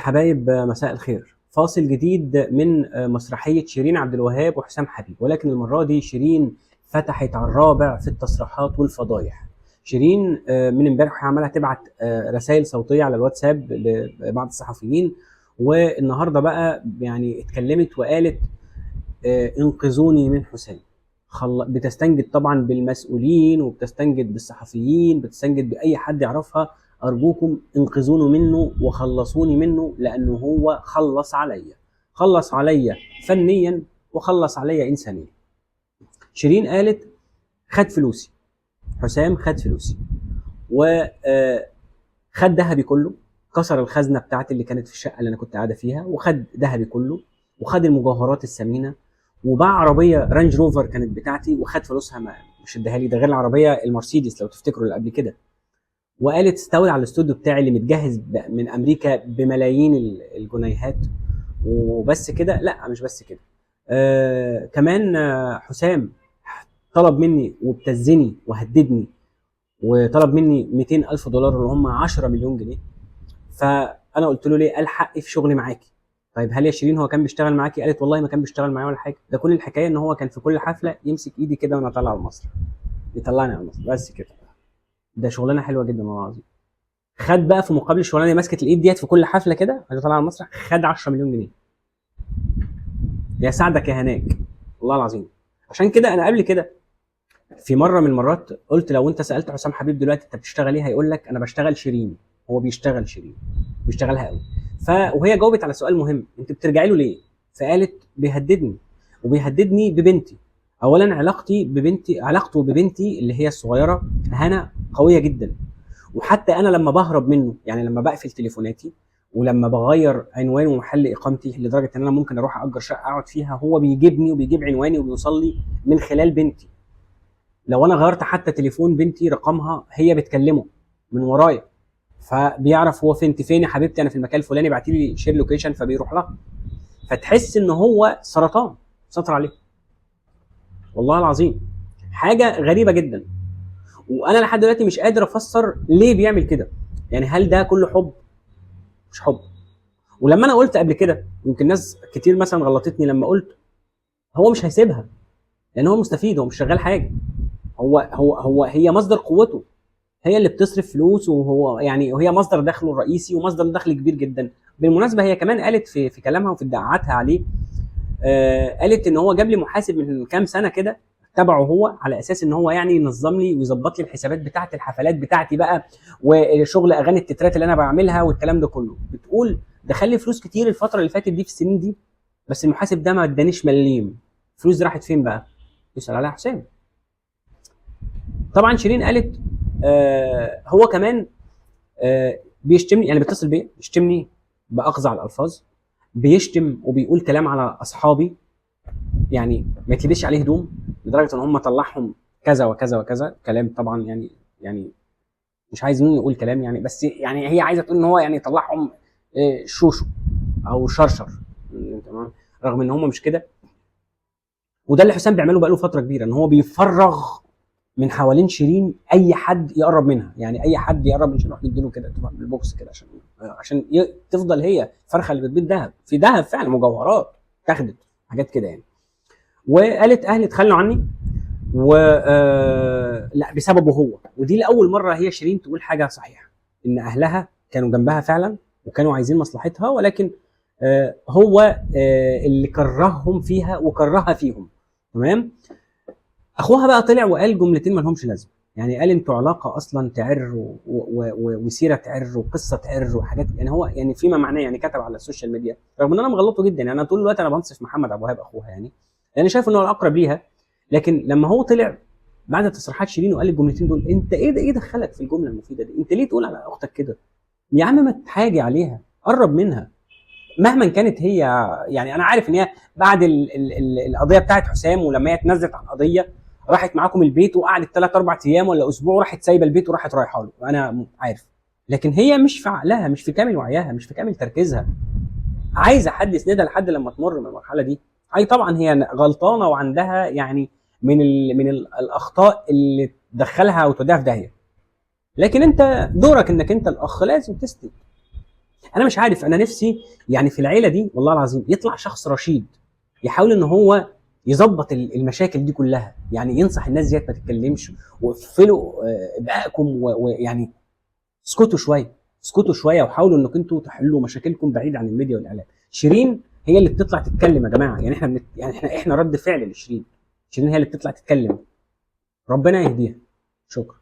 الحبايب مساء الخير. فاصل جديد من مسرحية شيرين عبد الوهاب وحسام حبيب، ولكن المرة دي شيرين فتحت على الرابع في التصريحات والفضايح. شيرين من امبارح عمالة تبعت رسائل صوتية على الواتساب لبعض الصحفيين، والنهارده بقى يعني اتكلمت وقالت انقذوني من حسام. بتستنجد طبعا بالمسؤولين وبتستنجد بالصحفيين، بتستنجد بأي حد يعرفها. أرجوكم انقذوني منه وخلصوني منه، لأنه هو خلص عليا فنيا وخلص عليا إنسانيا. شيرين قالت خد فلوسي، حسام خد فلوسي وخد ذهبي كله، كسر الخزنة بتاعتي اللي كانت في الشقة اللي أنا كنت قاعدة فيها، وخد ذهبي كله وخد المجوهرات الثمينة، وباع عربية رانج روفر كانت بتاعتي وخد فلوسها، مش اداها لي، ده غير العربية المرسيدس لو تفتكروا اللي قبل كده. وقالت استولى على الاستوديو بتاعي اللي متجهز من امريكا بملايين الجنيهات. وبس كده؟ لا مش بس كده. كمان حسام طلب مني وابتزني وهددني وطلب مني 200,000 دولار اللي هم 10 مليون جنيه. فانا قلت له ليه؟ قال حقي في شغلي معاكي. طيب هل يا شيرين هو كان بيشتغل معاكي؟ قالت والله ما كان بيشتغل معايا ولا حاجه، ده كل الحكايه ان هو كان في كل حفله يمسك ايدي كده وانا طالع على المسرح، يطلعني على المسرح بس كده. ده شغلانه حلوه جدا والله العظيم. خد بقى في مقابل الشغلانه اللي ماسكه الايد ديت في كل حفله كده عشان طالع على المسرح، خد 10 مليون جنيه. يا سعدك يا هناك والله العظيم. عشان كده انا قبل كده في مره من المرات قلت لو انت سالت حسام حبيب دلوقتي انت بتشتغل ايه، هيقول لك انا بشتغل شيرين. هو بيشتغل شيرين، بيشتغلها قوي. وهي جاوبت على سؤال مهم، انت بترجعي له ليه؟ فقالت بيهددني وبيهددني ببنتي. اولا علاقته ببنتي اللي هي الصغيره هنا قويه جدا، وحتى انا لما بهرب منه، يعني لما بقفل تليفوناتي ولما بغير عنواني ومحل اقامتي لدرجه ان انا ممكن اروح اجر شقه اقعد فيها، هو بيجيبني وبيجيب عنواني وبيوصل لي من خلال بنتي. لو انا غيرت حتى تليفون بنتي رقمها، هي بتكلمه من ورايا، فبيعرف هو انت فين يا حبيبتي، انا في المكان الفلاني، ابعتي لي شير لوكيشن، فبيروح لها. فتحس ان هو سرطان سطر عليه والله العظيم. حاجه غريبه جدا، وانا لحد دلوقتي مش قادر افسر ليه بيعمل كده. يعني هل ده كله حب؟ مش حب. ولما انا قلت قبل كده، يمكن ناس كتير مثلا غلطتني لما قلت هو مش هيسيبها لان هو مستفيد، هو مش شغال حاجه، هي مصدر قوته، هي اللي بتصرف فلوس، وهي مصدر دخله الرئيسي ومصدر دخل كبير جدا. بالمناسبه هي كمان قالت في كلامها وفي ادعاءاتها عليه، قالت ان هو جاب لي محاسب من كام سنه كده تبعه هو، على اساس ان هو يعني ينظم لي ويظبط لي الحسابات بتاعه الحفلات بتاعتي بقى، وشغل اغاني التترات اللي انا بعملها والكلام ده كله. بتقول دخل لي فلوس كتير الفتره اللي فاتت دي في السنين دي، بس المحاسب ده ما ادانيش مليم. الفلوس دي راحت فين بقى؟ يسال عليها حسام. طبعا شيرين قالت هو كمان بيشتمني، يعني بيتصل بيا يشتمني باقذع الالفاظ، بيشتم وبيقول كلام على اصحابي، يعني ما يتلبسش عليه هدوم، لدرجه ان هم طلعهم كذا وكذا وكذا كلام. طبعا يعني مش عايز نقول كلام يعني، بس يعني هي عايزه تقول ان هو يعني طلعهم شوشو او شرشر، تمام، رغم ان هم مش كده. وده اللي حسام بيعمله بقاله فتره كبيره، ان هو بيفرغ من حوالين شيرين اي حد يقرب منها، يعني اي حد يقرب من شيرين نروح نديله كده بالبوكس كده عشان تفضل هي فرخه اللي بتبيض ذهب، في ذهب فعلا، مجوهرات اتاخدت، حاجات كده يعني. وقالت اهلي اتخلوا عني لا بسببه هو. ودي لاول مره هي شيرين تقول حاجه صحيحه، ان اهلها كانوا جنبها فعلا وكانوا عايزين مصلحتها، ولكن هو اللي كرههم فيها وكرهها فيهم. تمام. اخوها بقى طلع وقال جملتين ما لهمش لازمه، يعني قال انتوا علاقه اصلا تعر وسيره تعر وقصه تعر وحاجات، يعني هو يعني فيما معناه، يعني كتب على السوشيال ميديا، رغم ان انا مغلطه جدا، يعني انا طول الوقت انا بنصف محمد عبد الوهاب اخوها، يعني لان شايف انه الاقرب ليها. لكن لما هو طلع بعد تصريحات شيرين وقال الجملتين دول، انت ايه دخلك في الجمله المفيده دي؟ انت ليه تقول على اختك كده؟ يا عم ما تحاجي عليها، قرب منها مهما كانت هي. يعني انا عارف ان هي بعد القضيه بتاعت حسام، ولما هي اتنزلت عن القضيه راحت معاكم البيت وقعدت 3 4 ايام ولا اسبوع، وراحت سايبه البيت وراحت رايحه له، انا عارف. لكن هي مش في عقلها، مش في كامل وعيها، مش في كامل تركيزها، عايزه حد يسندها لحد لما تمر من المرحله دي. اي طبعا هي غلطانه وعندها يعني من الاخطاء اللي تدخلها وتوديها في داهيه، لكن انت دورك انك انت الاخ لازم تسند. انا مش عارف، انا نفسي يعني في العيله دي والله العظيم يطلع شخص رشيد يحاول ان هو يظبط المشاكل دي كلها، يعني ينصح الناس ديت ما تتكلمش، واقفلوا بقكم ويعني اسكتوا شويه، اسكتوا شويه وحاولوا انكم انتوا تحلوا مشاكلكم بعيد عن الميديا والاعلام. شيرين هي اللي بتطلع تتكلم يا جماعه، يعني يعني احنا رد فعل لشيرين. شيرين هي اللي بتطلع تتكلم، ربنا يهديها. شكرا.